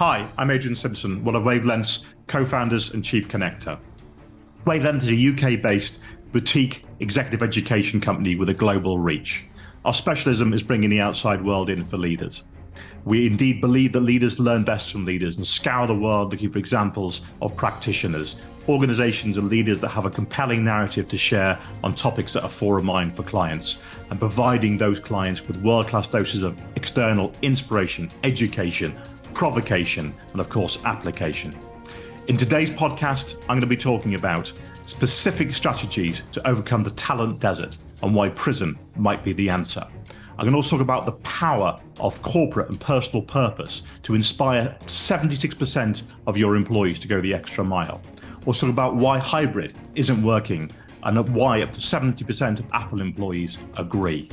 Hi, I'm Adrian Simpson, one of Wavelength's co-founders and chief connector. Wavelength is a UK-based boutique executive education company with a global reach. Our specialism is bringing the outside world in for leaders. We indeed believe that leaders learn best from leaders and scour the world looking for examples of practitioners, organizations and leaders that have a compelling narrative to share on topics that are fore of mind for clients, and providing those clients with world-class doses of external inspiration, education, provocation, and of course, application. In today's podcast, I'm going to be talking about specific strategies to overcome the talent desert and why Prism might be the answer. I'm going to also talk about the power of corporate and personal purpose to inspire 76% of your employees to go the extra mile. Also talk about why hybrid isn't working and why up to 70% of Apple employees agree.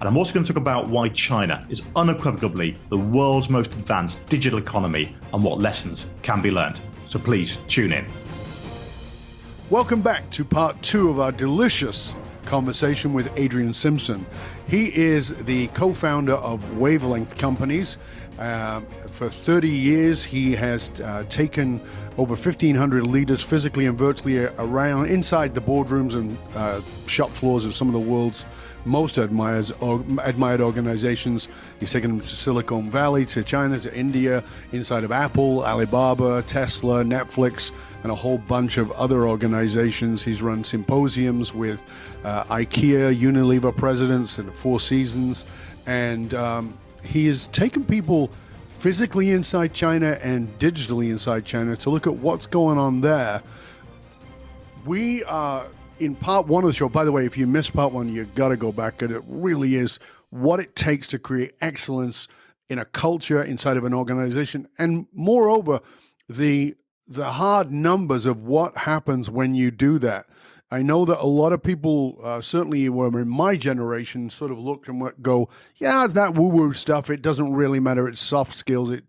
And I'm also going to talk about why China is unequivocally the world's most advanced digital economy and what lessons can be learned. So please tune in. Welcome back to part 2 of our delicious conversation with Adrian Simpson. He is the co-founder of Wavelength Companies. For 30 years, he has taken over 1,500 leaders physically and virtually around inside the boardrooms and shop floors of some of the world's most admired organizations. He's taken them to Silicon Valley, to China, to India, inside of Apple, Alibaba, Tesla, Netflix, and a whole bunch of other organizations. He's run symposiums with IKEA, Unilever presidents, and the Four Seasons. And he has taken people physically inside China and digitally inside China to look at what's going on there. We are in part 1 of the show. By the way, if you missed part 1, you got to go back, and it really is what it takes to create excellence in a culture inside of an organization, and moreover, the hard numbers of what happens when you do that. I know that a lot of people, certainly were in my generation, sort of look and go, yeah, it's that woo-woo stuff. It doesn't really matter. It's soft skills. It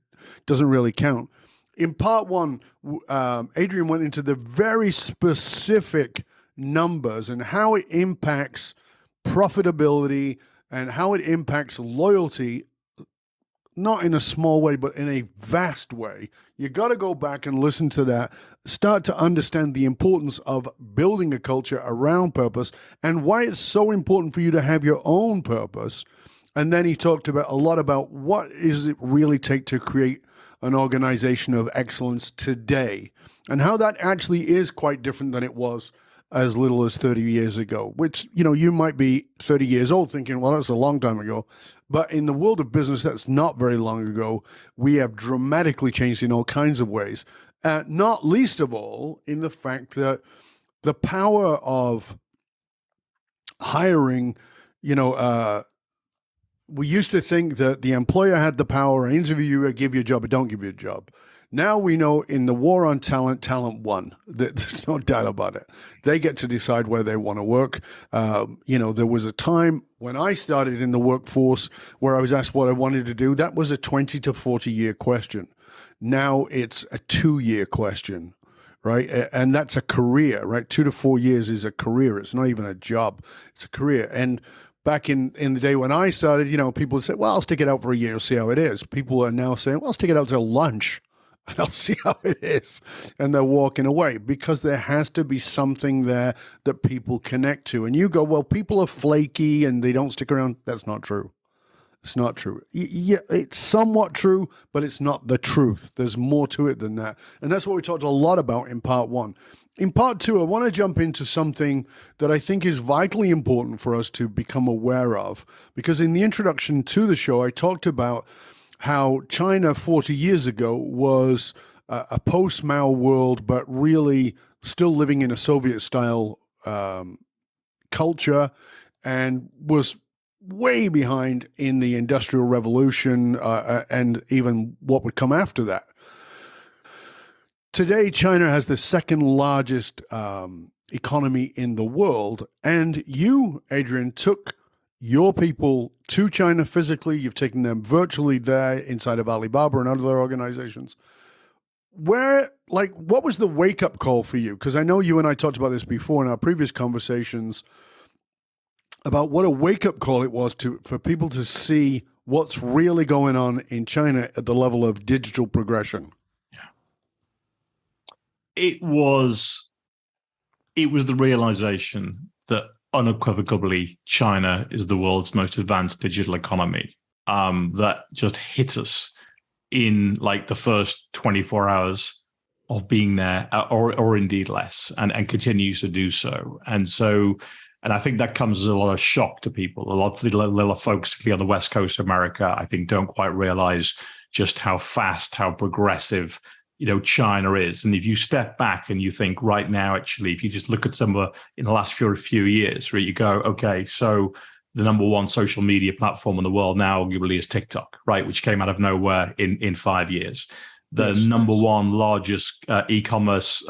doesn't really count. In part 1, Adrian went into the very specific numbers and how it impacts profitability and how it impacts loyalty, not in a small way, but in a vast way. You got to go back and listen to that, start to understand the importance of building a culture around purpose and why it's so important for you to have your own purpose. And then he talked about a lot about what does it really take to create an organization of excellence today, and how that actually is quite different than it was as little as 30 years ago, which, you might be 30 years old thinking, well, that's a long time ago. But in the world of business, that's not very long ago. We have dramatically changed in all kinds of ways, not least of all in the fact that the power of hiring, we used to think that the employer had the power to interview you, or give you a job, or don't give you a job. Now we know in the war on talent, talent won. There's no doubt about it. They get to decide where they want to work. There was a time when I started in the workforce where I was asked what I wanted to do. That was a 20 to 40 year question. Now it's a 2-year question, right? And that's a career, right? 2 to 4 years is a career. It's not even a job. It's a career. And back in the day when I started, people would say, well, I'll stick it out for a year, see how it is. People are now saying, well, I'll stick it out till lunch and I'll see how it is. And they're walking away because there has to be something there that people connect to. And you go, well, people are flaky and they don't stick around. That's not true. It's not true. Yeah, it's somewhat true, but it's not the truth. There's more to it than that. And that's what we talked a lot about in part 1. In part 2, I want to jump into something that I think is vitally important for us to become aware of, because in the introduction to the show, I talked about how China 40 years ago was a post-Mao world, but really still living in a Soviet-style culture, and was way behind in the Industrial Revolution and even what would come after that. Today, China has the second largest economy in the world, and you, Adrian, took your people to China physically. You've taken them virtually there inside of Alibaba and other organizations. What was the wake-up call for you? Because I know you and I talked about this before in our previous conversations about what a wake-up call it was for people to see what's really going on in China at the level of digital progression? It was the realization that unequivocally China is the world's most advanced digital economy, that just hit us in like the first 24 hours of being there, or indeed less, and continues to do so. And I think that comes as a lot of shock to people. A lot of folks, particularly on the West Coast of America, I think don't quite realize just how fast, how progressive, China is. And if you step back and you think right now, actually, if you just look at some in the last few years, where you go, okay, so the number one social media platform in the world now arguably is TikTok, right? Which came out of nowhere in 5 years. The number one largest e-commerce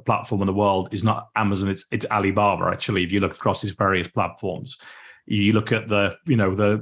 platform in the world is not Amazon, it's Alibaba, actually, if you look across these various platforms. You look at the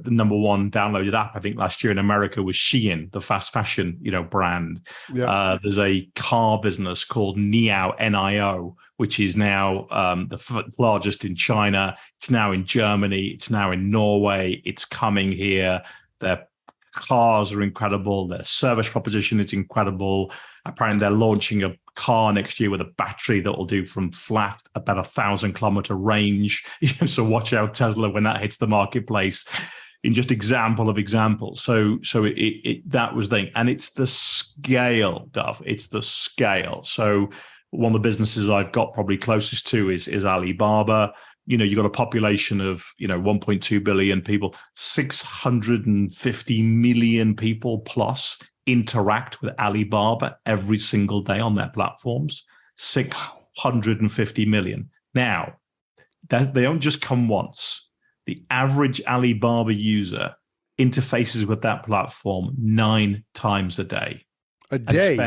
number one downloaded app, I think last year in America was Shein, the fast fashion, brand. Yeah. There's a car business called NIO, N-I-O, which is now the largest in China. It's now in Germany. It's now in Norway. It's coming here. Their cars are incredible. Their service proposition is incredible. Apparently, they're launching a car next year with a battery that will do from flat about 1,000-kilometer range. So watch out, Tesla, when that hits the marketplace. In just example of examples. So that was the thing, and it's the scale, Dov. It's the scale. So one of the businesses I've got probably closest to is Alibaba. You've got a population of 1.2 billion people, 650 million people plus interact with Alibaba every single day on their platforms. 650 million. Now, they don't just come once. The average Alibaba user interfaces with that platform 9 times a day. A day,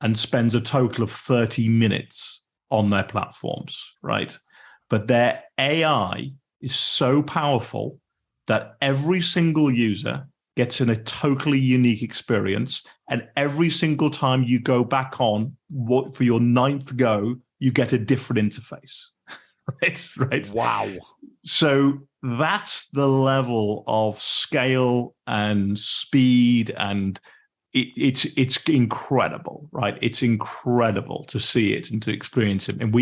and spends a total of 30 minutes on their platforms, right? But their AI is so powerful that every single user gets in a totally unique experience. And every single time you go back on for your 9th go, you get a different interface. Right. Wow. So that's the level of scale and speed, and it's incredible, right? It's incredible to see it and to experience it. And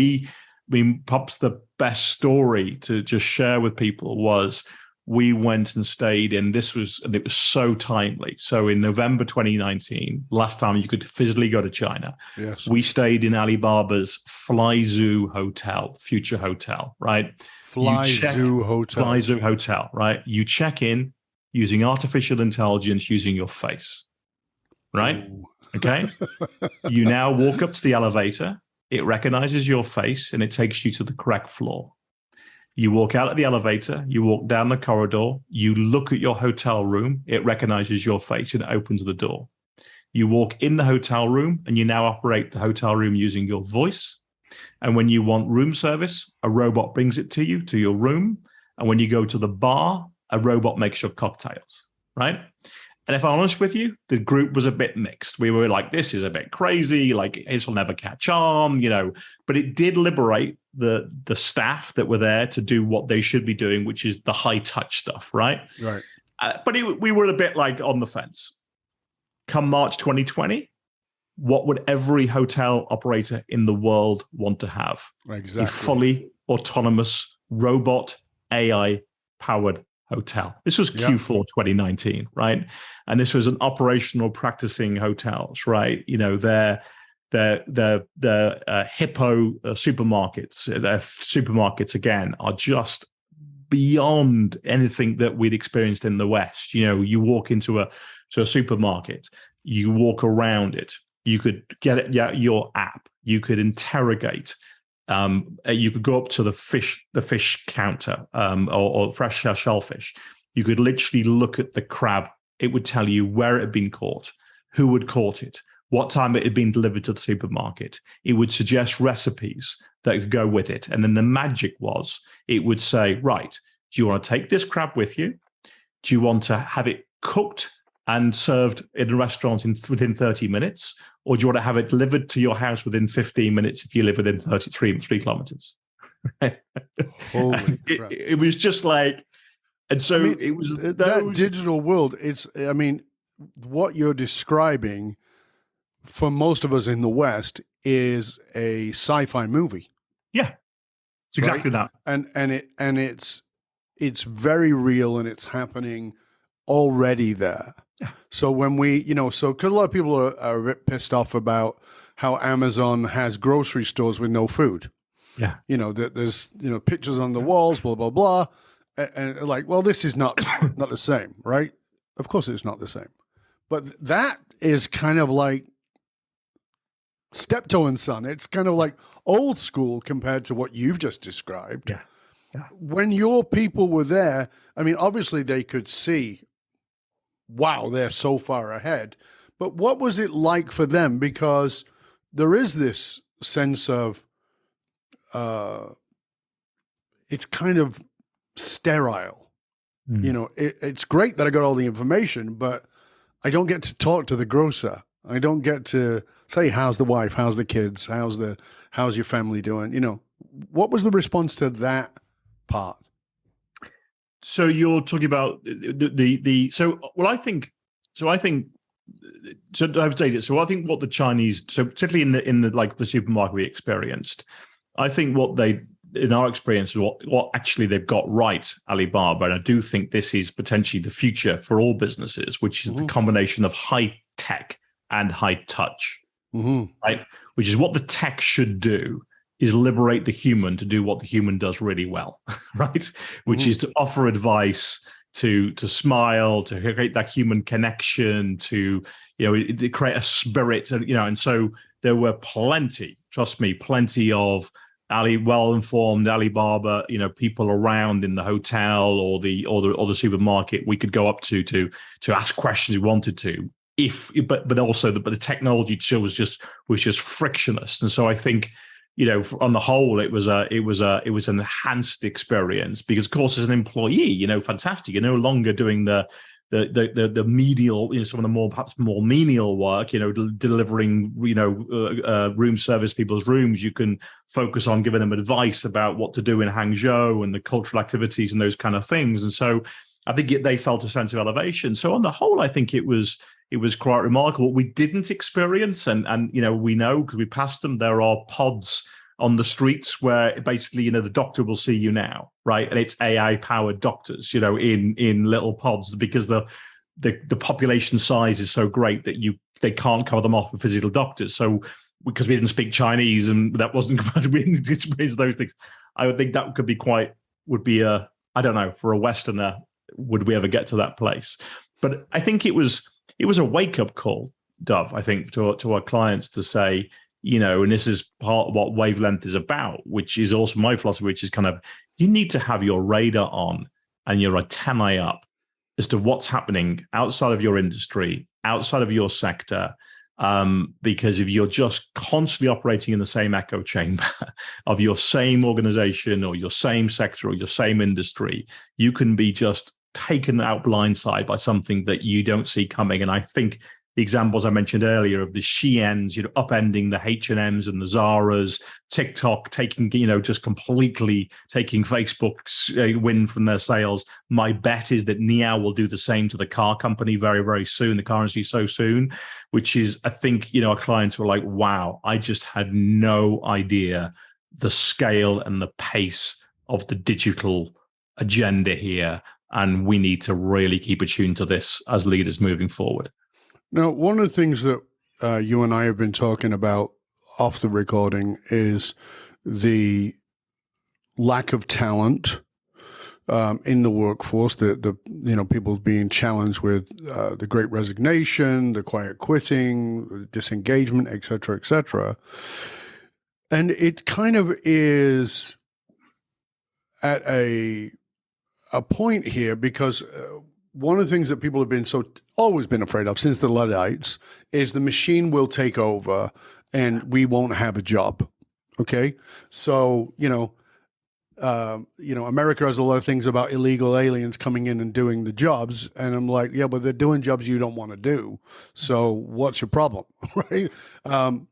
perhaps the best story to just share with people was we went and stayed in, it was so timely. So in November 2019, last time you could physically go to China, yes, we stayed in Alibaba's Flyzoo Hotel, future hotel, right? Flyzoo Hotel, right? You check in using artificial intelligence, using your face, right? Ooh. Okay. You now walk up to the elevator, it recognizes your face, and it takes you to the correct floor. You walk out of the elevator, you walk down the corridor, you look at your hotel room, it recognizes your face and it opens the door. You walk in the hotel room and you now operate the hotel room using your voice. And when you want room service, a robot brings it to you, to your room. And when you go to the bar, a robot makes your cocktails, right? And if I'm honest with you, the group was a bit mixed. We were like, this is a bit crazy, like this will never catch on, but it did liberate the staff that were there to do what they should be doing, which is the high touch stuff, right? Right. But we were a bit like on the fence. Come March 2020, what would every hotel operator in the world want to have? Exactly. A fully autonomous robot AI-powered hotel. This was Q4 2019, right? And this was an operational practicing hotels, right? They're hippo supermarkets. Their supermarkets, again, are just beyond anything that we'd experienced in the West. You walk into a supermarket, you walk around it, you could get your app, you could interrogate. You could go up to the fish counter or fresh shellfish. You could literally look at the crab. It would tell you where it had been caught, who had caught it, what time it had been delivered to the supermarket. It would suggest recipes that could go with it. And then the magic was, it would say, right, do you want to take this crab with you? Do you want to have it cooked and served in a restaurant within 30 minutes? Or do you want to have it delivered to your house within 15 minutes if you live within 3 kilometers? Holy crap. It was just like, And so I mean, it was that digital world. I mean, what you're describing for most of us in the West is a sci-fi movie. Yeah, it's exactly right? that. And it's very real, and it's happening already there. Yeah. So when we, so because a lot of people are a bit pissed off about how Amazon has grocery stores with no food. Yeah. There's pictures on the walls, blah blah blah, and like, well, this is not the same, right? Of course, it's not the same. But that is kind of like Steptoe and Son. It's kind of like old school compared to what you've just described. Yeah. Yeah. When your people were there, I mean, obviously they could see, wow, they're so far ahead. But what was it like for them? Because there is this sense of, it's kind of sterile. It's great that I got all the information, but I don't get to talk to the grocer. I don't get to say, how's the wife? How's the kids? How's your family doing? What was the response to that part? So you're talking about I think I would say this. So I think what the Chinese, so particularly in the like the supermarket we experienced, I think what they, in our experience, what actually they've got right, Alibaba, and I do think this is potentially the future for all businesses, which is the combination of high tech and high touch, right? Which is what the tech should do, is liberate the human to do what the human does really well, right? Which is to offer advice, to smile, to create that human connection, to create a spirit, and so there were plenty, trust me, plenty of well-informed Alibaba, people around in the hotel or the supermarket we could go up to ask questions we wanted to, but also the technology still was just frictionless. And so I think, on the whole, it was an enhanced experience because, of course, as an employee, fantastic. You're no longer doing the menial, some of the perhaps more menial work, delivering, room service people's rooms. You can focus on giving them advice about what to do in Hangzhou and the cultural activities and those kind of things. And so I think they felt a sense of elevation. So on the whole, I think it was quite remarkable. What we didn't experience, and we know because we passed them, there are pods on the streets where basically, the doctor will see you now, right? And it's AI-powered doctors, in little pods, because the population size is so great that they can't cover them off with physical doctors. So because we didn't speak Chinese and that wasn't compatible, we didn't experience those things. I would think that would be I don't know, for a Westerner, would we ever get to that place? But I think it was a wake-up call, Dove, I think, to our clients to say, and this is part of what Wavelength is about, which is also my philosophy, which is kind of, you need to have your radar on and your antennae up as to what's happening outside of your industry, outside of your sector, because if you're just constantly operating in the same echo chamber of your same organization or your same sector or your same industry, you can be just taken out blindside by something that you don't see coming. And I think the examples I mentioned earlier of the Sheins, upending the H&Ms and the Zaras, TikTok taking, just completely taking Facebook's win from their sales. My bet is that Niao will do the same to the car company very, very soon, the car industry so soon, which is, I think, our clients were like, wow, I just had no idea the scale and the pace of the digital agenda here. And we need to really keep attuned to this as leaders moving forward. Now, one of the things that you and I have been talking about off the recording is the lack of talent in the workforce. The people being challenged with the Great Resignation, the quiet quitting, disengagement, et cetera, et cetera. And it kind of is at a point here because one of the things that people have been always been afraid of since the Luddites is the machine will take over and we won't have a job. Okay. So, America has a lot of things about illegal aliens coming in and doing the jobs. And I'm like, yeah, but they're doing jobs you don't want to do. So what's your problem? Right. And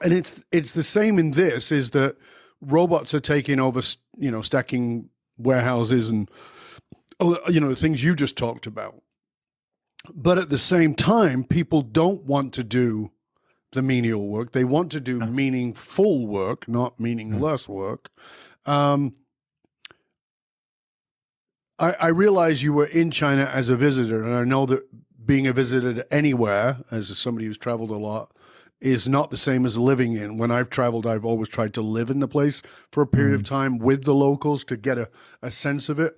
it's the same in this, is that robots are taking over, stacking warehouses and the things you just talked about. But at the same time, people don't want to do the menial work. They want to do meaningful work, not meaningless work. I realize you were in China as a visitor, and I know that being a visitor anywhere, as somebody who's traveled a lot, is not the same as living in. When I've traveled, I've always tried to live in the place for a period of time with the locals to get a sense of it.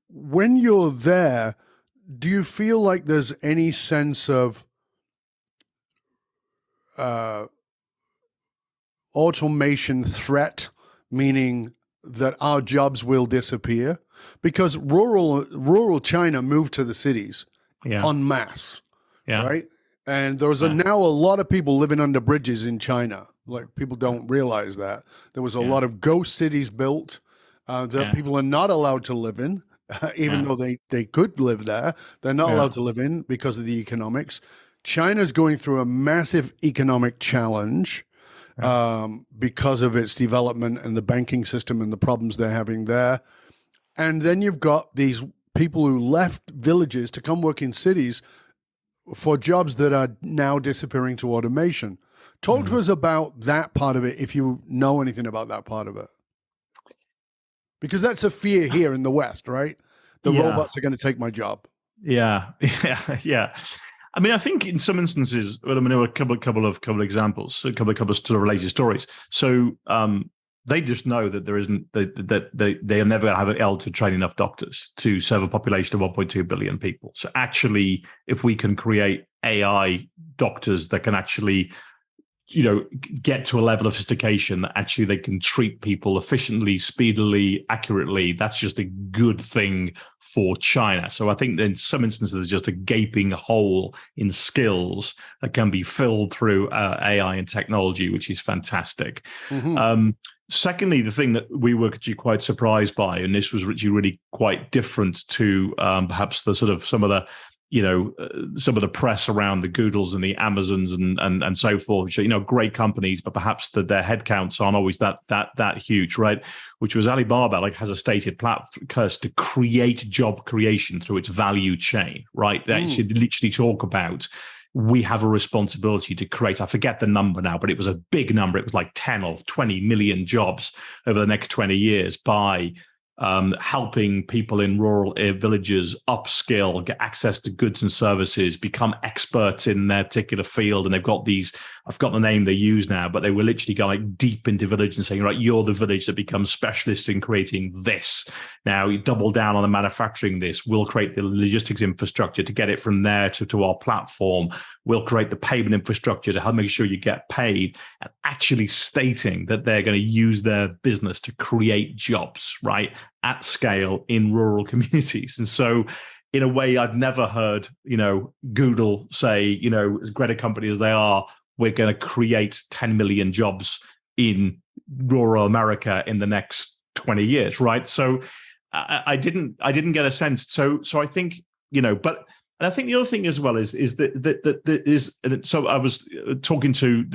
When you're there, do you feel like there's any sense of automation threat, meaning that our jobs will disappear? Because rural China moved to the cities en masse, right? And there's now a lot of people living under bridges in China. Like, people don't realize that. There was a lot of ghost cities built that people are not allowed to live in, even though they could live there. They're not allowed to live in because of the economics. China's going through a massive economic challenge because of its development and the banking system and the problems they're having there. And then you've got these people who left villages to come work in cities for jobs that are now disappearing to automation. Talk to us about that part of it, if you know anything about that part of it. Because that's a fear here in the West, right? The robots are going to take my job. Yeah. I mean, I think in some instances, well, I mean, there were a couple of examples, a couple of sort of related stories. So they just know that there isn't that they are never going to have able to train enough doctors to serve a population of 1.2 billion people. So actually, if we can create AI doctors that can actually, get to a level of sophistication that actually they can treat people efficiently, speedily, accurately, that's just a good thing for China. So I think in some instances, there's just a gaping hole in skills that can be filled through AI and technology, which is fantastic. Secondly, the thing that we were actually quite surprised by, and this was actually really quite different to perhaps the sort of some of the press around the Googles and the Amazons and so forth, which are, great companies, but perhaps their headcounts aren't always that huge, right? Which was Alibaba, has a stated platform to create job creation through its value chain, right? They should literally talk about, we have a responsibility to create, I forget the number now, but it was a big number. It was like 10 or 20 million jobs over the next 20 years by helping people in rural villages upskill, get access to goods and services, become experts in their particular field. And they've got these, I've got the name they use now, but they were literally going deep into village and saying, right, you're the village that becomes specialists in creating this. Now you double down on the manufacturing this. We'll create the logistics infrastructure to get it from there to our platform. We'll create the payment infrastructure to help make sure you get paid, and actually stating that they're going to use their business to create jobs, right, at scale in rural communities. And so in a way, I've never heard, Google say, as great a company as they are, we're going to create 10 million jobs in rural America in the next 20 years, right? So I didn't get a sense. So I think, but and I think the other thing as well is that so I was talking to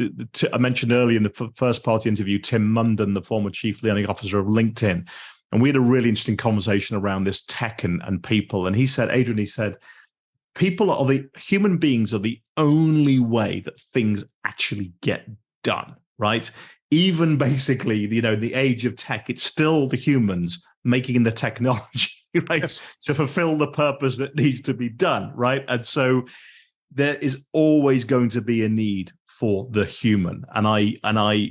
I mentioned earlier in the first part of the interview, Tim Munden, the former chief learning officer of LinkedIn, and we had a really interesting conversation around this tech and people. And he said, Adrian, human beings are the only way that things actually get done, right? Even basically, the age of tech, it's still the humans making the technology, right? Yes. To fulfill the purpose that needs to be done, right? And so there is always going to be a need for the human. And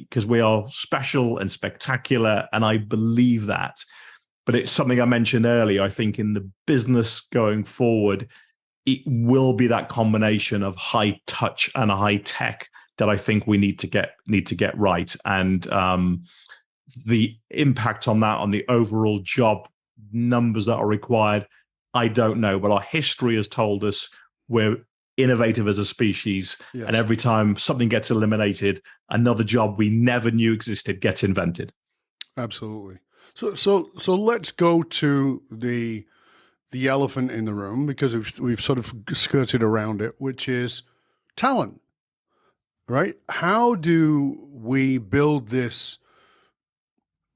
because we are special and spectacular, and I believe that. But it's something I mentioned earlier. I think in the business going forward, it will be that combination of high touch and high tech that I think we need to get right. And the impact on that, on the overall job numbers that are required, I don't know. But our history has told us we're innovative as a species. Yes. And every time something gets eliminated, another job we never knew existed gets invented. Absolutely. So let's go to the elephant in the room, because we've sort of skirted around it, which is talent, right? How do we build this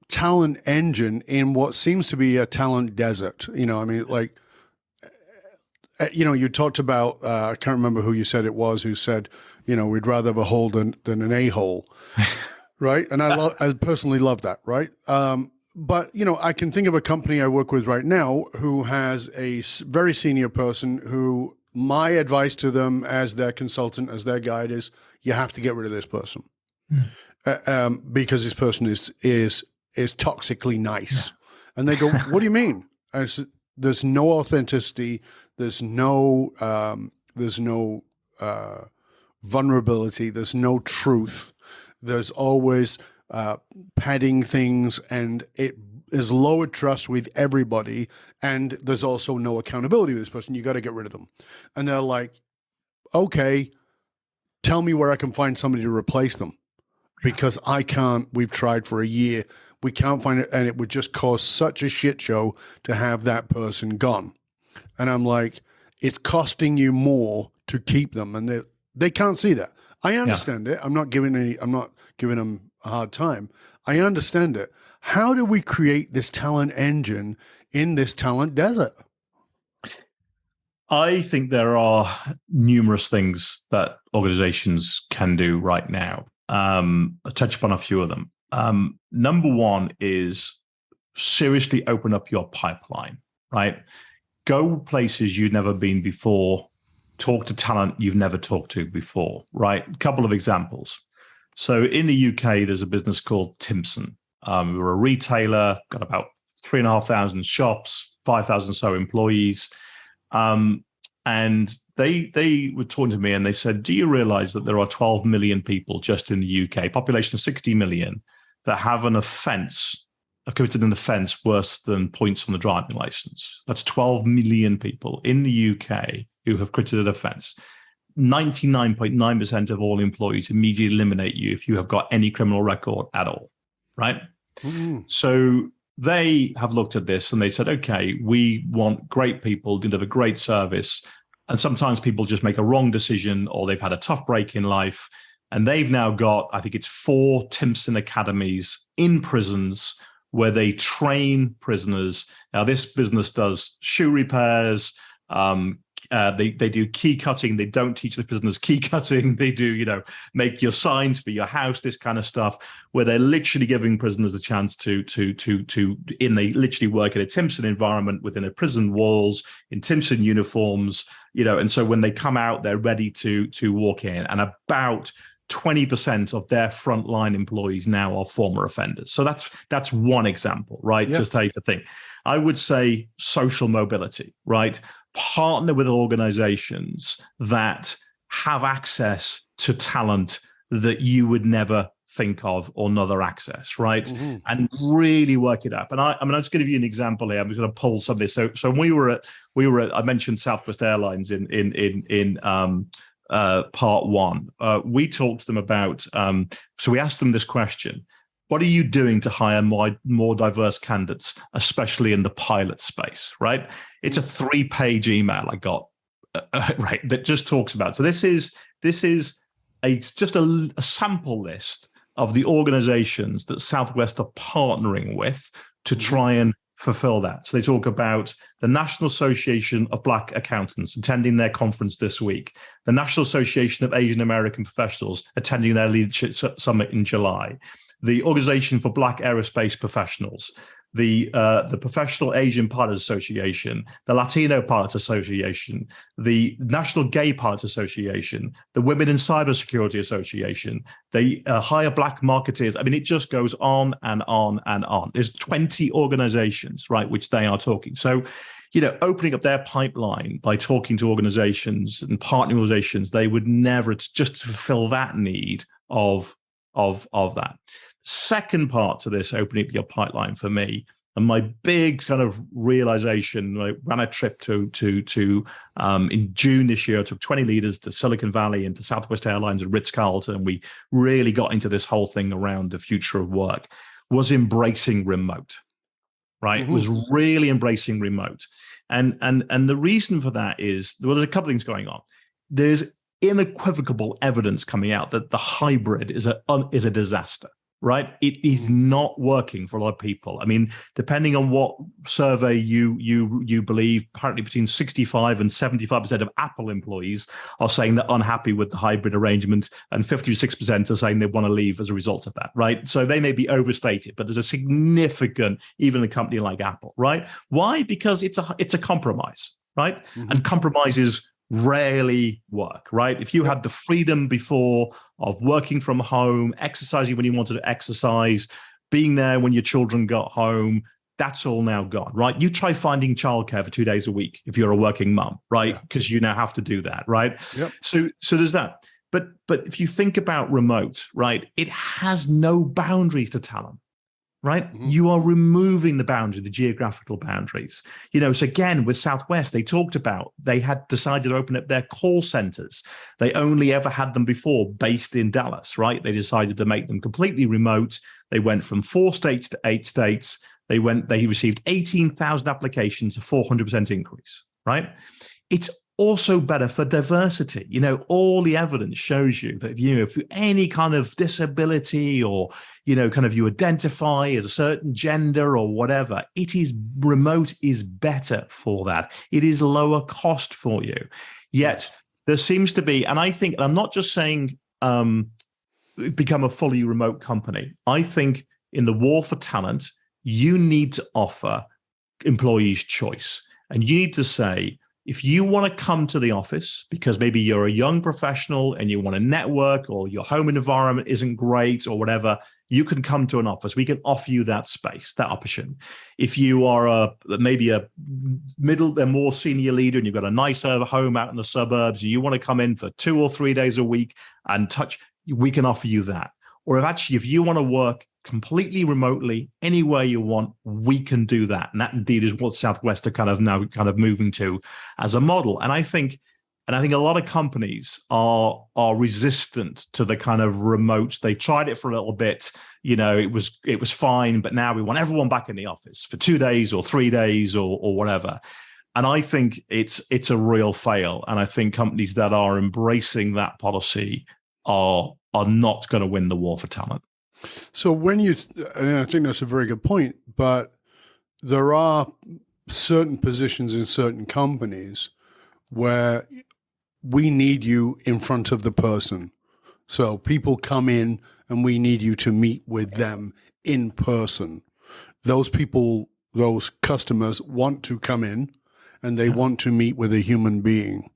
talent engine in what seems to be a talent desert? You talked about, I can't remember who you said it was, who said, we'd rather have a hole than an a-hole, right? And I personally love that, right? But, I can think of a company I work with right now who has a very senior person who my advice to them as their consultant, as their guide is, you have to get rid of this person. Because this person is toxically nice. Yeah. And they go, what do you mean? I said, there's no authenticity. There's no vulnerability. There's no truth. There's always padding things, and it is lowered trust with everybody. And there's also no accountability with this person. You got to get rid of them. And they're like, okay, tell me where I can find somebody to replace them, because I can't. We've tried for a year. We can't find it, and it would just cause such a shit show to have that person gone. And I'm like, it's costing you more to keep them, and they can't see that. I understand it. I'm not giving them a hard time. I understand it. How do we create this talent engine in this talent desert? I think there are numerous things that organizations can do right now. I'll touch upon a few of them. Number one is seriously open up your pipeline, right? Go places you've never been before. Talk to talent you've never talked to before, right? A couple of examples. So in the UK, there's a business called Timpson. We're a retailer, got about 3,500 shops, 5,000 so employees. And they were talking to me and they said, do you realize that there are 12 million people just in the UK, population of 60 million, that have committed an offence worse than points on the driving license? That's 12 million people in the UK who have committed an offence. 99.9% of all employees immediately eliminate you if you have got any criminal record at all, right? Mm-hmm. So they have looked at this and they said, okay, we want great people to deliver great service. And sometimes people just make a wrong decision or they've had a tough break in life. And they've now got, I think it's 4 Timpson academies in prisons where they train prisoners. Now, this business does shoe repairs. They do key cutting. They don't teach the prisoners key cutting. They do, make your signs for your house, this kind of stuff, where they're literally giving prisoners the chance they literally work in a Timpson environment within a prison walls in Timpson uniforms, and so when they come out, they're ready to walk in. And about 20% of their frontline employees now are former offenders. So that's one example, right? Yeah. Just take the thing. I would say social mobility, right? Partner with organizations that have access to talent that you would never think of or another access, right? Mm-hmm. And really work it up. And I'm just going to give you an example here. I'm just going to pull some of this. So when we were at, I mentioned Southwest Airlines in part one. We talked to them about, so we asked them this question: what are you doing to hire more diverse candidates, especially in the pilot space, right? It's a 3-page email I got, right, that just talks about. So this is just a sample list of the organizations that Southwest are partnering with to try and fulfill that. So they talk about the National Association of Black Accountants attending their conference this week, the National Association of Asian American Professionals attending their leadership summit in July, the Organization for Black Aerospace Professionals, the Professional Asian Pilots Association, the Latino Pilots Association, the National Gay Pilots Association, the Women in Cybersecurity Association, the Higher Black Marketeers. I mean, it just goes on and on and on. There's 20 organizations, right, which they are talking. So, opening up their pipeline by talking to organizations and partner organizations, they would never, it's just to fulfill that need of that. Second part to this, opening up your pipeline for me, and my big kind of realization, I ran a trip to in June this year, I took 20 leaders to Silicon Valley and to Southwest Airlines and Ritz-Carlton, and we really got into this whole thing around the future of work, was embracing remote, right? Mm-hmm. It was really embracing remote. And the reason for that is, well, there's a couple things going on. There's unequivocal evidence coming out that the hybrid is a disaster, right? It is not working for a lot of people. I mean, depending on what survey you believe, apparently between 65 and 75% of Apple employees are saying they're unhappy with the hybrid arrangement, and 56% are saying they want to leave as a result of that, right? So they may be overstated, but there's a significant, even a company like Apple, right? Why? Because it's a compromise, right? And compromises rarely work, right? If you had the freedom before of working from home, exercising when you wanted to exercise, being there when your children got home, that's all now gone, right? You try finding childcare for 2 days a week if you're a working mum, right? Because you now have to do that, right? Yep. So there's that. But if you think about remote, right, it has no boundaries to talent. Right? You are removing the boundary, the geographical boundaries. So again, with Southwest, they talked about they had decided to open up their call centers. They only ever had them before based in Dallas, right? They decided to make them completely remote. They went from 4 states to 8 states. They received 18,000 applications, a 400% increase, right? It's also better for diversity. All the evidence shows you that if you any kind of disability or, kind of you identify as a certain gender or whatever, remote is better for that. It is lower cost for you. Yet there seems to be, and I think, and I'm not just saying become a fully remote company. I think in the war for talent, you need to offer employees choice. And you need to say, if you want to come to the office because maybe you're a young professional and you want to network, or your home environment isn't great or whatever, you can come to an office. We can offer you that space, that option. If you are maybe a more senior leader and you've got a nicer home out in the suburbs, you want to come in for 2 or 3 days a week and we can offer you that. Or if you want to work completely remotely anywhere you want, we can do that. And that indeed is what Southwest are now moving to as a model. And I think a lot of companies are resistant to the kind of remote. They tried it for a little bit, it was fine, but now we want everyone back in the office for 2 days or 3 days or whatever. And I think it's a real fail. And I think companies that are embracing that policy are not going to win the war for talent. So and I think that's a very good point, but there are certain positions in certain companies where we need you in front of the person. So people come in and we need you to meet with them in person. Those people, those customers want to come in and they want to meet with a human being.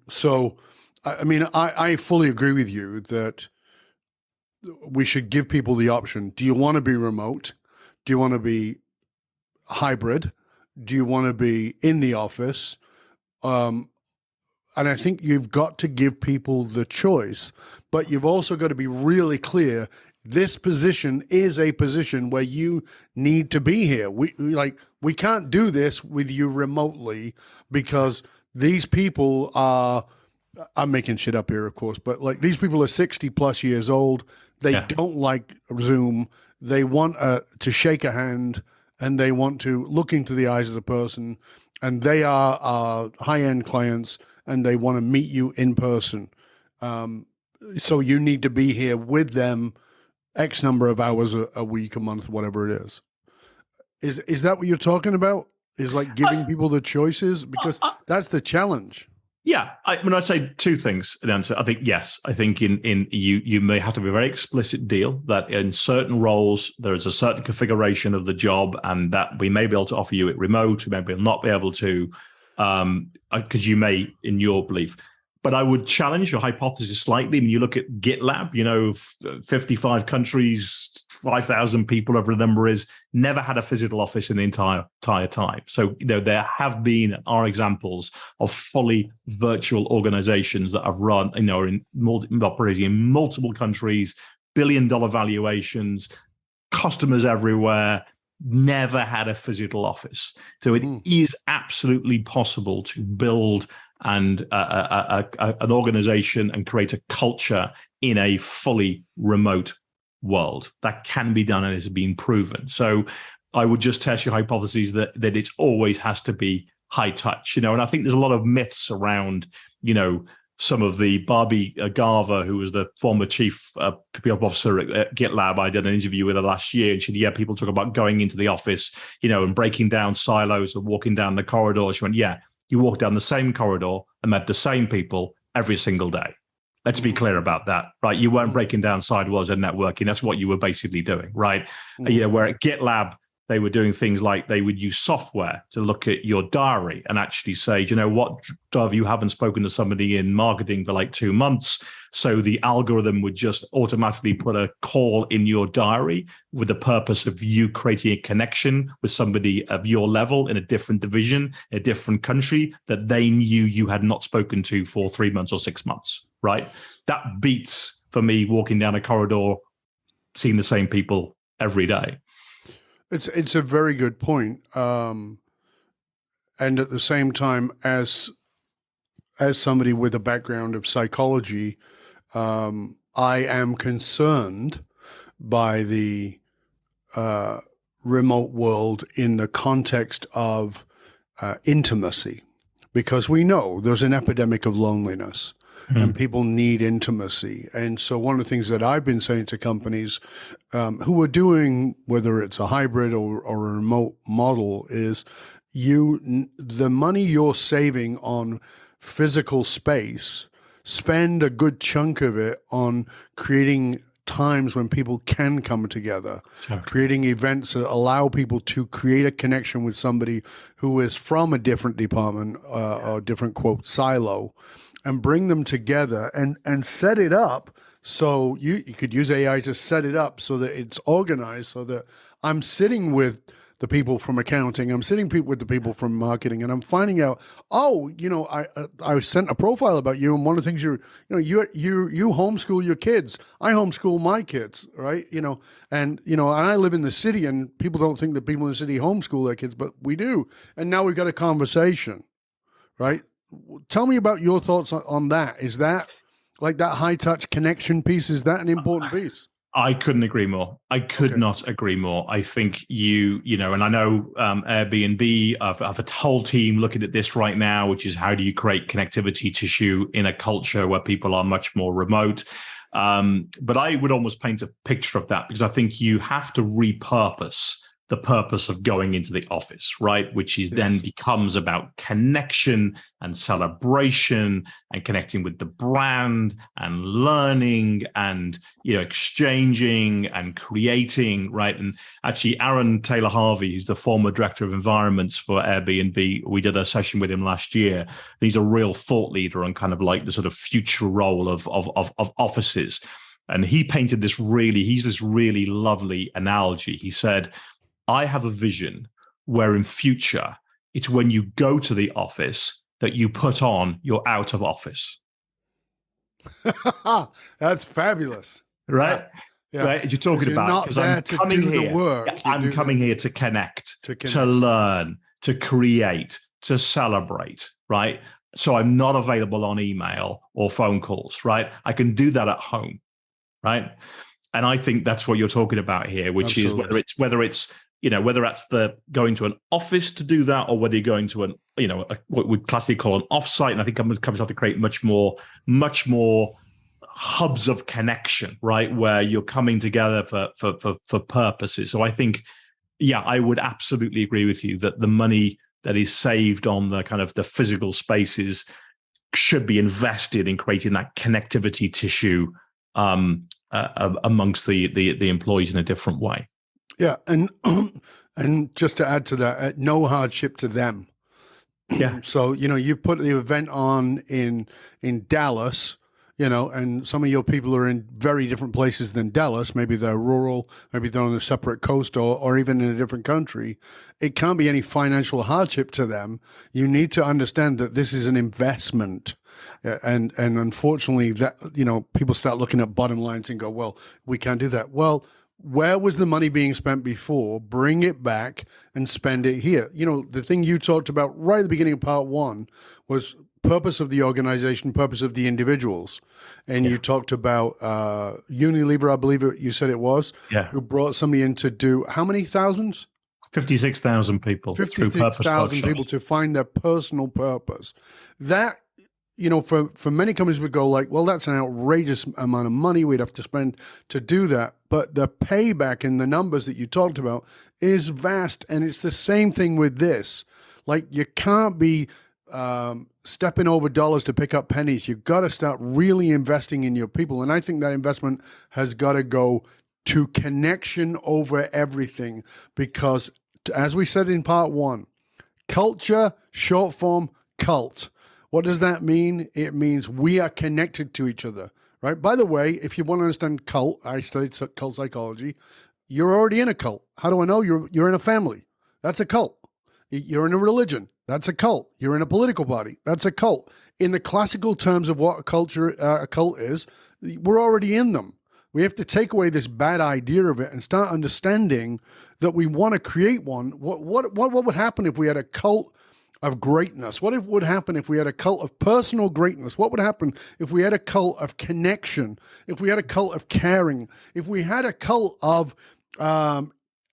So, I mean, I fully agree with you that we should give people the option. Do you want to be remote? Do you want to be hybrid? Do you want to be in the office? And I think you've got to give people the choice, but you've also got to be really clear. This position is a position where you need to be here. We can't do this with you remotely because these people are, I'm making shit up here, of course, but these people are 60 plus years old. They don't like Zoom. They want to shake a hand and they want to look into the eyes of the person, and they are high-end clients and they want to meet you in person. So you need to be here with them X number of hours a week, a month, whatever it is. Is that what you're talking about? Is giving people the choices? Because that's the challenge. Yeah, I'd say 2 things in answer. I think, yes, I think in you may have to be a very explicit deal that in certain roles, there is a certain configuration of the job and that we may be able to offer you it remote, we may not be able to, because you may, in your belief. But I would challenge your hypothesis slightly. When you look at GitLab, 55 countries, 5,000 people, whatever the number is, never had a physical office in the entire time. So there have been and are examples of fully virtual organizations that have run, operating in multiple countries, billion-dollar valuations, customers everywhere, never had a physical office. So it is absolutely possible to build an organization and create a culture in a fully remote world. That can be done and is being proven. So I would just test your hypotheses that it always has to be high touch, and I think there's a lot of myths around, some of the Barbie Garver, who was the former chief people officer at GitLab. I did an interview with her last year, and she said, yeah, people talk about going into the office, and breaking down silos and walking down the corridor. She went, yeah, you walk down the same corridor and met the same people every single day. Let's be clear about that, right? You weren't breaking down sidewalls and networking. That's what you were basically doing, right? Where at GitLab, they were doing things like they would use software to look at your diary and actually say, you know what, Dov, you haven't spoken to somebody in marketing for like 2 months. So the algorithm would just automatically put a call in your diary with the purpose of you creating a connection with somebody of your level in a different division, a different country that they knew you had not spoken to for 3 months or 6 months, right? That beats, for me, walking down a corridor, seeing the same people every day. It's a very good point. And at the same time, as somebody with a background of psychology, I am concerned by the remote world in the context of intimacy, because we know there's an epidemic of loneliness. And people need intimacy. And so one of the things that I've been saying to companies who are doing, whether it's a hybrid or a remote model, is the money you're saving on physical space, spend a good chunk of it on creating times when people can come together, creating events that allow people to create a connection with somebody who is from a different department or different, quote, silo, and bring them together and set it up so you could use AI to set it up so that it's organized, so that I'm sitting with the people from accounting, I'm sitting with the people from marketing, and I'm finding out, I sent a profile about you, and one of the things you homeschool your kids. I homeschool my kids, right? And I live in the city, and people don't think that people in the city homeschool their kids, but we do. And now we've got a conversation, right? Tell me about your thoughts on that. Is that like that high touch connection piece? Is that an important piece? I couldn't agree more. I could not agree more. I think and I know Airbnb, I've a whole team looking at this right now, which is how do you create connectivity tissue in a culture where people are much more remote? But I would almost paint a picture of that, because I think you have to repurpose the purpose of going into the office, right? Which is then becomes about connection and celebration and connecting with the brand and learning and, exchanging and creating, right? And actually, Aaron Taylor Harvey, who's the former director of environments for Airbnb, we did a session with him last year. He's a real thought leader on kind of like the sort of future role of offices. And he painted this really lovely analogy. He said, I have a vision where in future, it's when you go to the office that you put on your out of office. That's fabulous. Right? Yeah. Right? You're talking about, because I'm coming here. I'm coming here to connect, to learn, to create, to celebrate, right? So I'm not available on email or phone calls, right? I can do that at home, right? And I think that's what you're talking about here, which Absolutely. Is whether it's whether that's the going to an office to do that, or whether you're going to what we classically call an offsite. And I think companies have to create much more hubs of connection, right, where you're coming together for purposes. So I think, I would absolutely agree with you that the money that is saved on the kind of the physical spaces should be invested in creating that connectivity tissue amongst the employees in a different way. Yeah, and just to add to that, no hardship to them. Yeah. So you've put the event on in Dallas, and some of your people are in very different places than Dallas. Maybe they're rural, maybe they're on a separate coast, or even in a different country. It can't be any financial hardship to them. You need to understand that this is an investment. And unfortunately, that people start looking at bottom lines and go, well, we can't do that. Well, where was the money being spent before? Bring it back and spend it here. The thing you talked about right at the beginning of part one was purpose of the organization, purpose of the individuals. And you talked about Unilever, I believe you said it was, who brought somebody in to do how many thousands? 56,000 people. 56,000 people to find their personal purpose. That for many companies would go like, well, that's an outrageous amount of money we'd have to spend to do that. But the payback in the numbers that you talked about is vast. And it's the same thing with this. Like, you can't be stepping over dollars to pick up pennies. You've got to start really investing in your people. And I think that investment has got to go to connection over everything, because as we said in part one, culture, short form, cult. What does that mean? It means we are connected to each other, right? By the way, if you want to understand cult, I studied cult psychology. You're already in a cult. How do I know? You're in a family. That's a cult. You're in a religion. That's a cult. You're in a political party. That's a cult. In the classical terms of what a cult is, we're already in them. We have to take away this bad idea of it and start understanding that we want to create one. What would happen if we had a cult of greatness? What would happen if we had a cult of personal greatness? What would happen if we had a cult of connection? If we had a cult of caring? If we had a cult of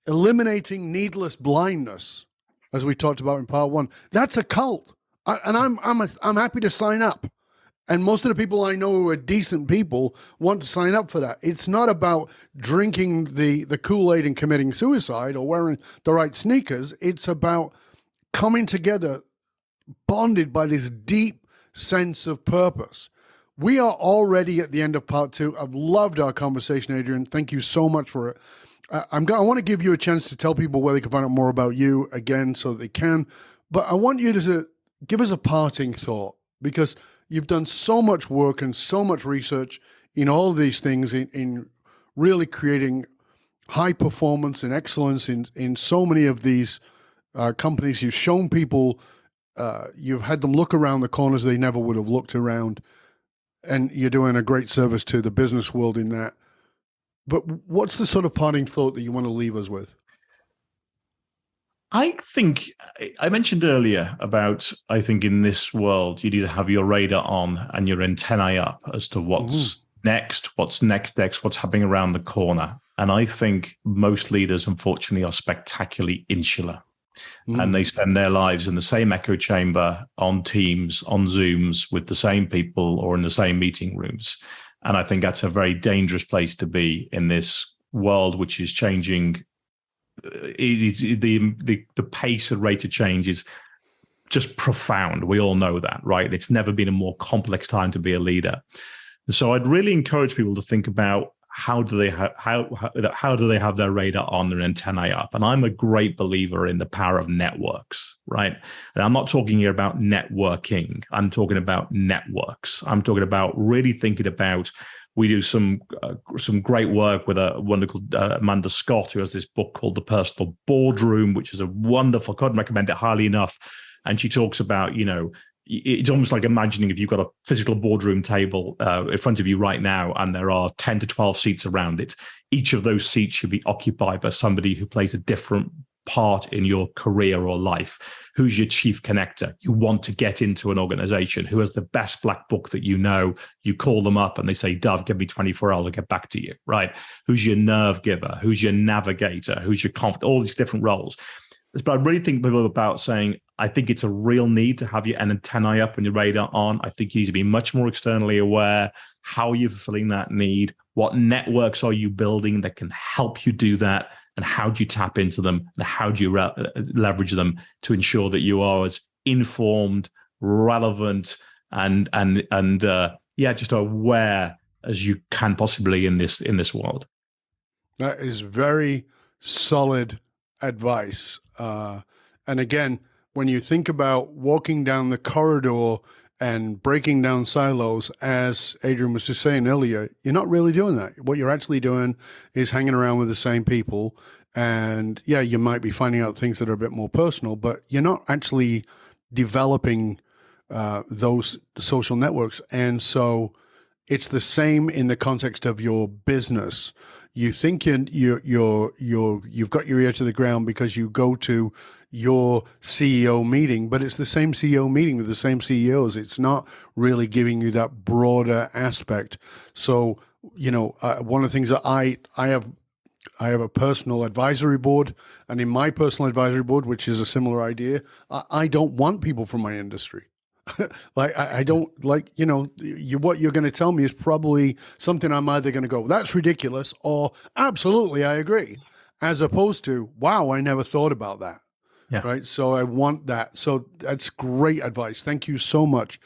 eliminating needless blindness, as we talked about in part one? That's a cult, and I'm happy to sign up. And most of the people I know who are decent people want to sign up for that. It's not about drinking the Kool-Aid and committing suicide or wearing the right sneakers. It's about coming together, bonded by this deep sense of purpose. We are already at the end of part two. I've loved our conversation, Adrian. Thank you so much for it. I want to give you a chance to tell people where they can find out more about you again, so that they can. But I want you to give us a parting thought, because you've done so much work and so much research in all of these things, in really creating high performance and excellence in so many of these companies. You've shown people, you've had them look around the corners they never would have looked around, and you're doing a great service to the business world in that. But what's the sort of parting thought that you want to leave us with? I think I mentioned earlier about, I think in this world, you need to have your radar on and your antennae up as to what's next, what's happening around the corner. And I think most leaders, unfortunately, are spectacularly insular. And they spend their lives in the same echo chamber, on Teams, on Zooms, with the same people, or in the same meeting rooms. And I think that's a very dangerous place to be in this world, which is changing. The pace and rate of change is just profound. We all know that, right? It's never been a more complex time to be a leader. So I'd really encourage people to think about how do they have their radar on, their antennae up. And I'm a great believer in the power of networks, right? And I'm not talking here about networking. I'm talking about networks. I'm talking about really thinking about. We do some great work with a wonderful Amanda Scott, who has this book called The Personal Boardroom, which is a wonderful, couldn't recommend it highly enough. And she talks about, it's almost like imagining if you've got a physical boardroom table in front of you right now, and there are 10 to 12 seats around it. Each of those seats should be occupied by somebody who plays a different part in your career or life. Who's your chief connector? You want to get into an organization. Who has the best black book that you know? You call them up and they say, Dove, give me 24 hours, I'll get back to you, right? Who's your nerve giver? Who's your navigator? Who's your all these different roles. But I really think people about saying, I think it's a real need to have your antennae up and your radar on. I think you need to be much more externally aware. How are you fulfilling that need? What networks are you building that can help you do that? And how do you tap into them? And how do you leverage them to ensure that you are as informed, relevant, and just aware as you can possibly in this world? That is very solid advice. And again, when you think about walking down the corridor and breaking down silos, as Adrian was just saying earlier, you're not really doing that. What you're actually doing is hanging around with the same people. And yeah, you might be finding out things that are a bit more personal, but you're not actually developing those social networks. And so it's the same in the context of your business. You think you've got your ear to the ground because you go to your CEO meeting, but it's the same CEO meeting with the same CEOs. It's not really giving you that broader aspect. So, one of the things that I have a personal advisory board, and in my personal advisory board, which is a similar idea, I don't want people from my industry. Like, I don't like, what you're going to tell me is probably something I'm either going to go, that's ridiculous, or absolutely, I agree, as opposed to, wow, I never thought about that. Yeah. Right. So I want that. So that's great advice. Thank you so much.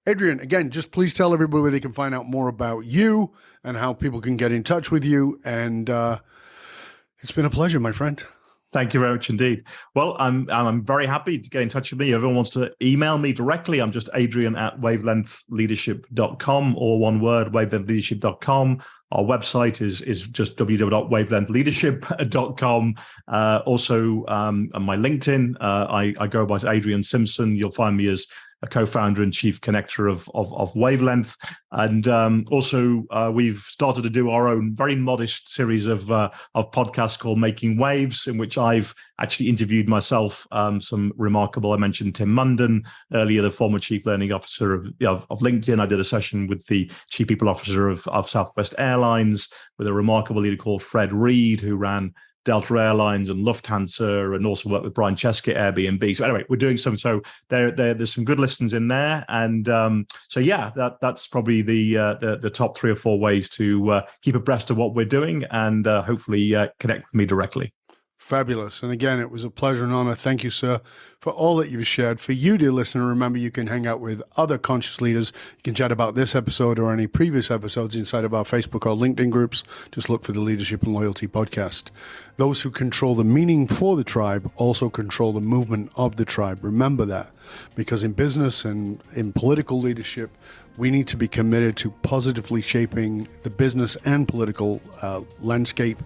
Adrian, again, just please tell everybody where they can find out more about you and how people can get in touch with you. And it's been a pleasure, my friend. Thank you very much indeed. Well, I'm very happy to get in touch with me. If everyone wants to email me directly, I'm just adrian@wavelengthleadership.com, or one word, wavelengthleadership.com. Our website is just www.wavelengthleadership.com. Also, on my LinkedIn, I go by Adrian Simpson. You'll find me as a co-founder and chief connector of Wavelength. And also, we've started to do our own very modest series of podcasts called Making Waves, in which I've actually interviewed myself, some remarkable. I mentioned Tim Munden earlier, the former chief learning officer of LinkedIn. I did a session with the chief people officer of Southwest Airlines, with a remarkable leader called Fred Reed, who ran Delta Airlines and Lufthansa, and also worked with Brian Chesky at Airbnb. So anyway, we're doing some. So there's some good listens in there, and so yeah, that's probably the top 3 or 4 ways to keep abreast of what we're doing, and hopefully connect with me directly. Fabulous. And again, it was a pleasure and honor. Thank you, sir, for all that you've shared. For you, dear listener, remember you can hang out with other conscious leaders. You can chat about this episode or any previous episodes inside of our Facebook or LinkedIn groups. Just look for the Leadership and Loyalty podcast. Those who control the meaning for the tribe also control the movement of the tribe. Remember that, because in business and in political leadership, we need to be committed to positively shaping the business and political landscape.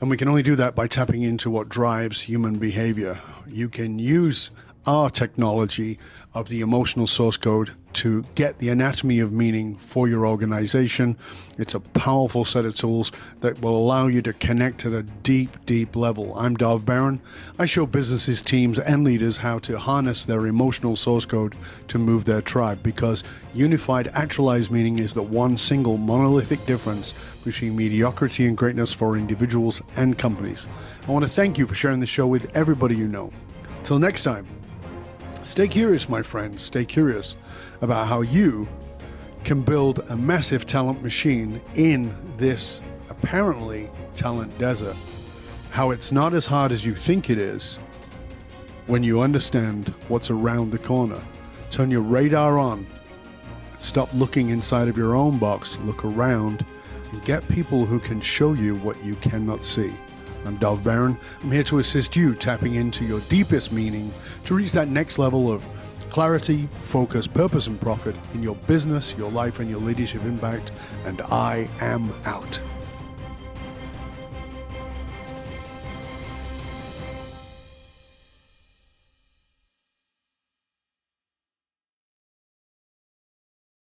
And we can only do that by tapping into what drives human behavior. You can use our technology of the emotional source code to get the anatomy of meaning for your organization. It's a powerful set of tools that will allow you to connect at a deep, deep level. I'm Dov Baron. I show businesses, teams, and leaders how to harness their emotional source code to move their tribe, because unified actualized meaning is the one single monolithic difference between mediocrity and greatness for individuals and companies. I want to thank you for sharing the show with everybody you know. Till next time, stay curious, my friends. Stay curious about how you can build a massive talent machine in this apparently talent desert. How it's not as hard as you think it is when you understand what's around the corner. Turn your radar on. Stop looking inside of your own box. Look around and get people who can show you what you cannot see. I'm Dov Baron. I'm here to assist you tapping into your deepest meaning to reach that next level of clarity, focus, purpose, and profit in your business, your life, and your leadership impact. And I am out.